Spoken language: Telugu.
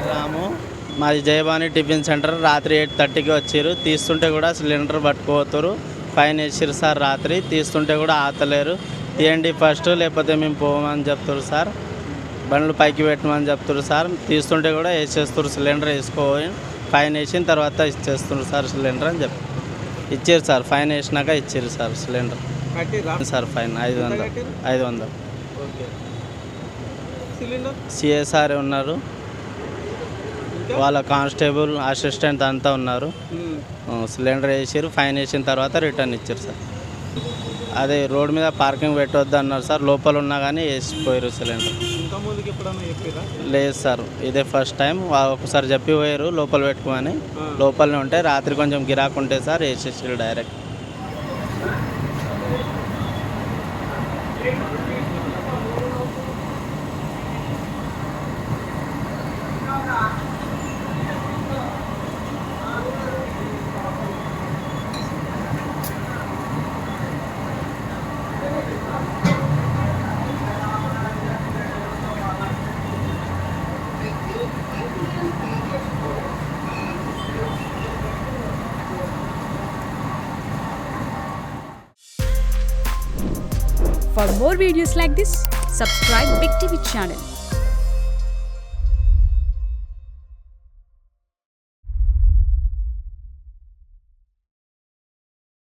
రాము మాది జయభాని టిఫిన్ సెంటర్. రాత్రి 8:30కి వచ్చారు. తీస్తుంటే కూడా సిలిండర్ పట్టుకుపోతారు. ఫైన్ వేసారు సార్. రాత్రి తీస్తుంటే కూడా ఆతలేరు. తీయండి ఫస్ట్, లేకపోతే మేము పోమని చెప్తారు సార్. బండ్లు పైకి పెట్టమని చెప్తారు సార్. తీస్తుంటే కూడా వేసేస్తారు. సిలిండర్ వేసుకోవాలి, ఫైన్ వేసిన తర్వాత ఇచ్చేస్తున్నారు సార్ సిలిండర్ అని చెప్పి ఇచ్చారు సార్. ఫైన్ వేసినాక ఇచ్చారు sir cylinder sir. Fine 500. CSR ఉన్నారు, వాళ్ళ కానిస్టేబుల్ అసిస్టెంట్ అంతా ఉన్నారు. సిలిండర్ వేసారు, ఫైన్ వేసిన తర్వాత రిటర్న్ ఇచ్చారు సార్. అదే రోడ్ మీద పార్కింగ్ పెట్టవద్దు అన్నారు సార్. లోపల ఉన్నా కానీ వేసిపోయారు సిలిండర్. లేదు సార్, ఇదే ఫస్ట్ టైం. ఒకసారి చెప్పి పోయారు లోపల పెట్టుకోమని. లోపలనే ఉంటే రాత్రి కొంచెం గిరాకు ఉంటే సార్ వేసేసారు direct. For more videos like this, subscribe Big TV channel.